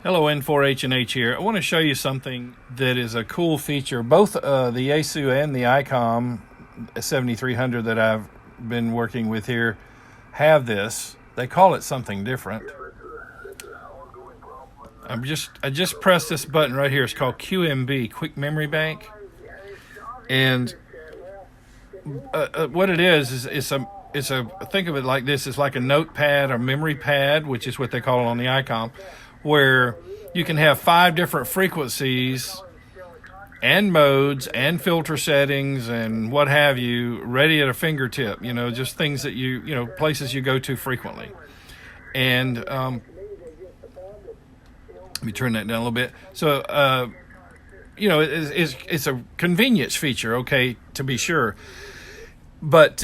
Hello, N4H&H here. I want to show you something that is a cool feature. Both the Yaesu and the ICOM 7300 that I've been working with here have this. They call it something different. I just pressed this button right here. It's called QMB, Quick Memory Bank. And what it is think of it like this. It's like a notepad or memory pad, which is what they call it on the ICOM, where you can have 5 different frequencies and modes and filter settings and what have you ready at a fingertip, just things that places you go to frequently. And let me turn that down a little bit. So, it's a convenience feature, okay, to be sure. But,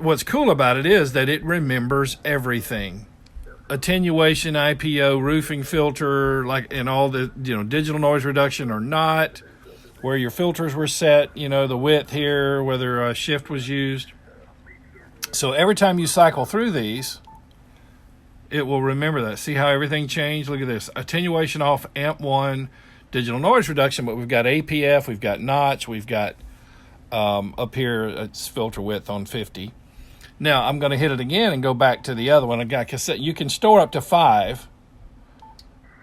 what's cool about it is that it remembers everything. Attenuation, IPO, roofing filter, and all the, digital noise reduction or not, where your filters were set, the width here, whether a shift was used. So every time you cycle through these, it will remember that. See how everything changed? Look at this. Attenuation off, amp 1, digital noise reduction, but we've got APF, we've got notch, we've got up here, it's filter width on 50. Now, I'm going to hit it again and go back to the other one. I got cassette. You can store up to 5,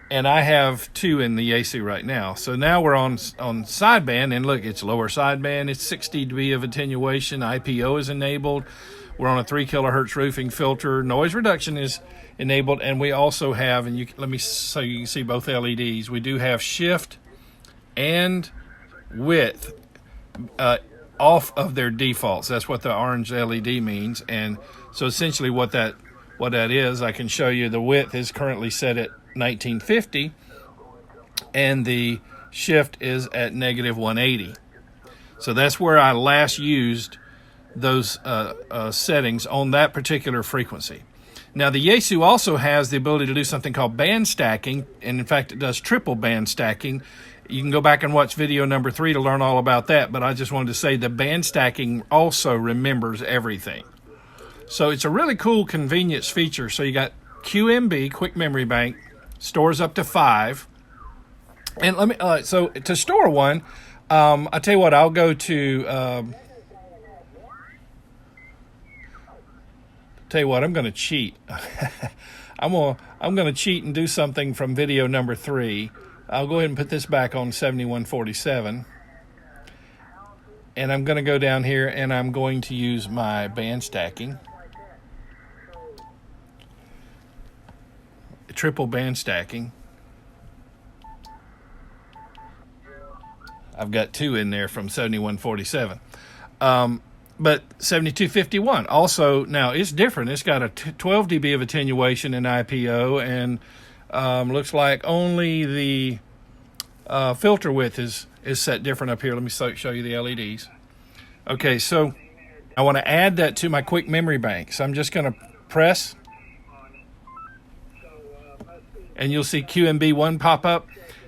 and I have 2 in the Yaesu right now. So now we're on sideband, and look, it's lower sideband. It's 60 dB of attenuation. IPO is enabled. We're on a 3 kilohertz roofing filter. Noise reduction is enabled, and we also have, let me so you can see both LEDs. We do have shift and width off of their defaults. That's what the orange LED means. And so essentially what that is, I can show you the width is currently set at 1950 and the shift is at -180. So that's where I last used those settings on that particular frequency. Now the Yaesu also has the ability to do something called band stacking, and in fact it does triple band stacking. You can go back and watch video number 3 to learn all about that, but I just wanted to say the band stacking also remembers everything. So it's a really cool convenience feature. So you got QMB, Quick Memory Bank, stores up to 5. And let me, so to store one, I'll tell you what, I'll go to, I'm going to cheat. I'm going to cheat and do something from video number 3. I'll go ahead and put this back on 7147. And I'm going to go down here and I'm going to use my band stacking. Triple band stacking. I've got 2 in there from 7147. But 7251 also, now it's different. It's got a 12 dB of attenuation in IPO, and looks like only the filter width is set different up here. Let me show you the LEDs. Okay, so I want to add that to my quick memory bank. So I'm just going to press, and you'll see QMB1 pop up.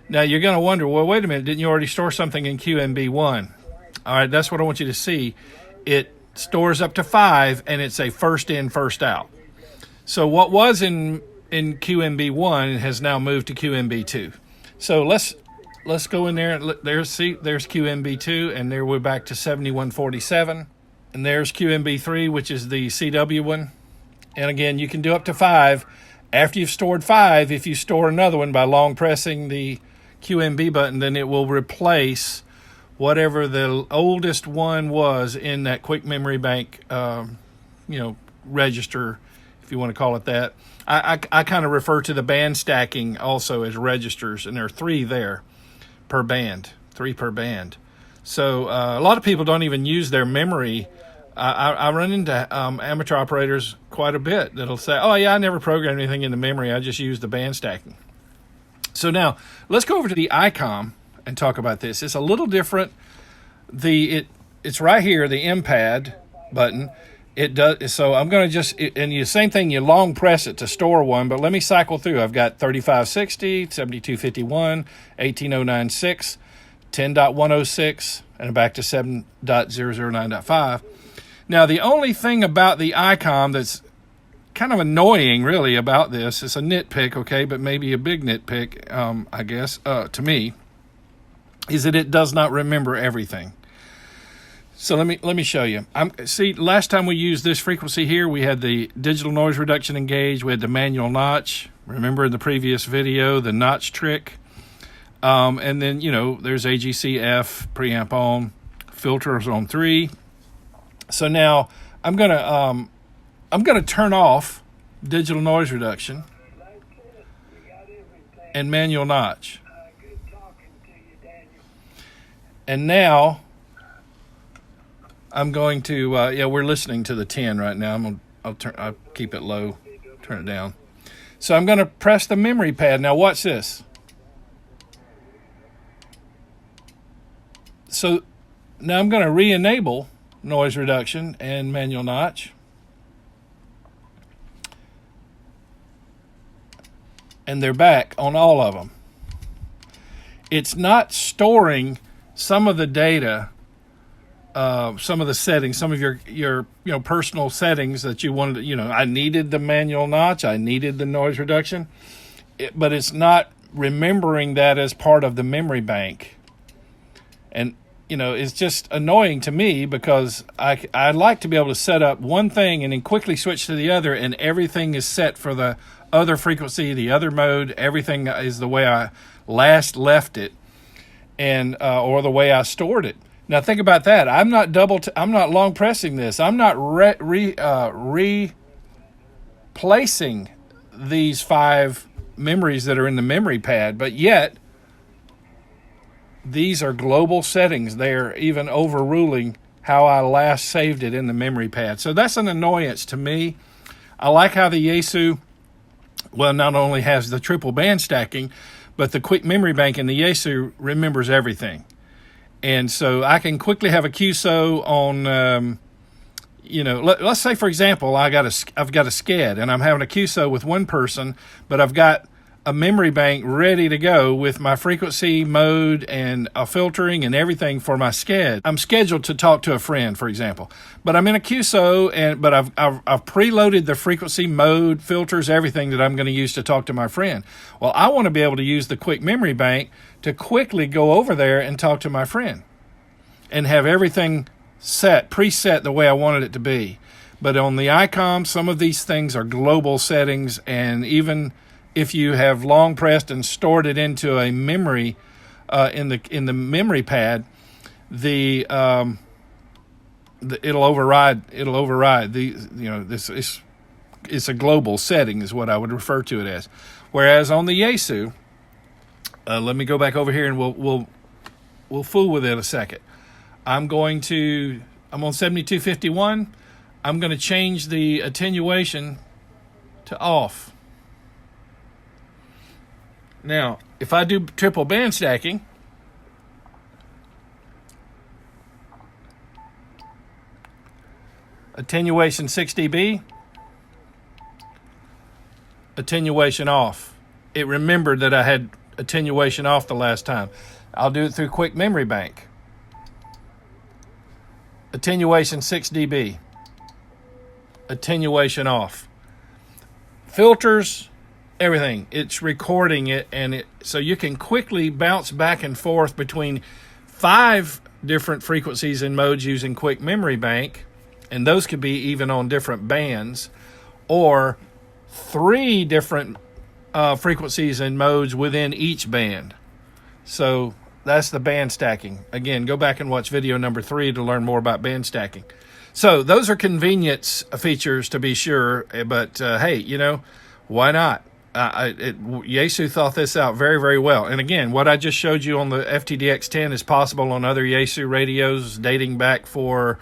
Now you're going to wonder, well, wait a minute, didn't you already store something in QMB1? All right, that's what I want you to see. It stores up to 5, and it's a first in, first out. So what was in QMB1 has now moved to QMB2. So let's go in there and look. There's QMB2, and there we're back to 7147. And there's QMB3, which is the CW one. And again, you can do up to 5. After you've stored 5, if you store another one by long pressing the QMB button, then it will replace whatever the oldest one was in that quick memory bank, register, if you want to call it that. I kind of refer to the band stacking also as registers, and there are 3 there per band, 3 per band. So a lot of people don't even use their memory. I run into amateur operators quite a bit that'll say, oh yeah, I never programmed anything into memory, I just used the band stacking. So now let's go over to the ICOM and talk about this. It's a little different. It's right here, the MPAD button. It does. So I'm going to same thing, you long press it to store one, but let me cycle through. I've got 3560, 7251, 18096, 10.106, and back to 7.009.5. Now, the only thing about the ICOM that's kind of annoying, really, about this. It's a nitpick, okay, but maybe a big nitpick, I guess, to me, is that it does not remember everything. So let me show you. See, last time we used this frequency here, we had the digital noise reduction engaged. We had the manual notch. Remember in the previous video, the notch trick. And then, you know, there's AGC-F, preamp on, filters on 3. So now I'm gonna turn off digital noise reduction and manual notch. And now I'm going to, yeah, we're listening to the 10 right now. I'll keep it low, turn it down. So I'm going to press the memory pad. Now watch this. So now I'm going to re-enable noise reduction and manual notch. And they're back on all of them. It's not storing some of the data, some of the settings, some of your personal settings that you wanted to, I needed the manual notch, I needed the noise reduction, but it's not remembering that as part of the memory bank. And it's just annoying to me because I like to be able to set up one thing and then quickly switch to the other, and everything is set for the other frequency, the other mode. Everything is the way I last left it, and or the way I stored it. Now think about that. I'm not I'm not long pressing this. I'm not replacing these 5 memories that are in the memory pad, but yet these are global settings. They're even overruling how I last saved it in the memory pad. So that's an annoyance to me. I like how the Yaesu, not only has the triple band stacking, but the quick memory bank in the Yaesu remembers everything. And so I can quickly have a QSO on, let's say, for example, I've got a SCAD and I'm having a QSO with one person, but I've got a memory bank ready to go with my frequency, mode, and filtering and everything for my SCAD. I'm scheduled to talk to a friend, for example, but I'm in a QSO, but I've preloaded the frequency, mode, filters, everything that I'm going to use to talk to my friend. Well, I want to be able to use the quick memory bank to quickly go over there and talk to my friend and have everything preset the way I wanted it to be. But on the ICOM, some of these things are global settings, and even if you have long pressed and stored it into a memory in the memory pad, it'll override. It's a global setting is what I would refer to it as. Whereas on the Yaesu, let me go back over here and we'll fool with it a second. I'm on 7251. I'm going to change the attenuation to off. Now, if I do triple band stacking, attenuation 6 dB, attenuation off. It remembered that I had attenuation off the last time. I'll do it through quick memory bank. Attenuation 6 dB, attenuation off. Filters, everything, it's recording it, and so you can quickly bounce back and forth between 5 different frequencies and modes using quick memory bank, and those could be even on different bands, or 3 different frequencies and modes within each band. So that's the band stacking. Again, go back and watch video number 3 to learn more about band stacking. So those are convenience features, to be sure, but hey, why not? Yaesu thought this out very, very well. And again, what I just showed you on the FTdx10 is possible on other Yaesu radios dating back for,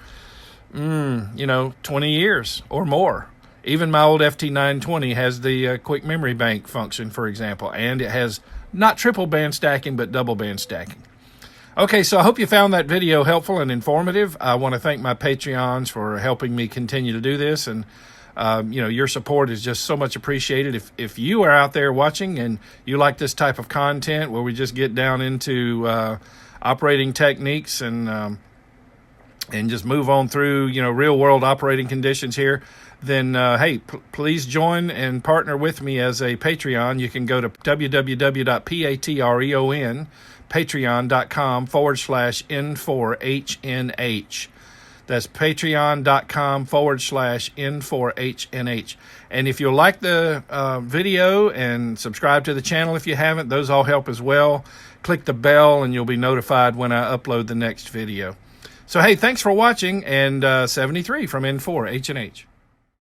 20 years or more. Even my old FT920 has the quick memory bank function, for example, and it has not triple band stacking, but double band stacking. Okay, so I hope you found that video helpful and informative. I want to thank my Patreons for helping me continue to do this, and your support is just so much appreciated. If you are out there watching and you like this type of content where we just get down into operating techniques and just move on through real world operating conditions here, then hey, please join and partner with me as a Patreon. You can go to patreon.com/N4HNH. That's patreon.com/N4HNH. And if you like the video and subscribe to the channel if you haven't, those all help as well. Click the bell and you'll be notified when I upload the next video. So, hey, thanks for watching, and 73 from N4HNH.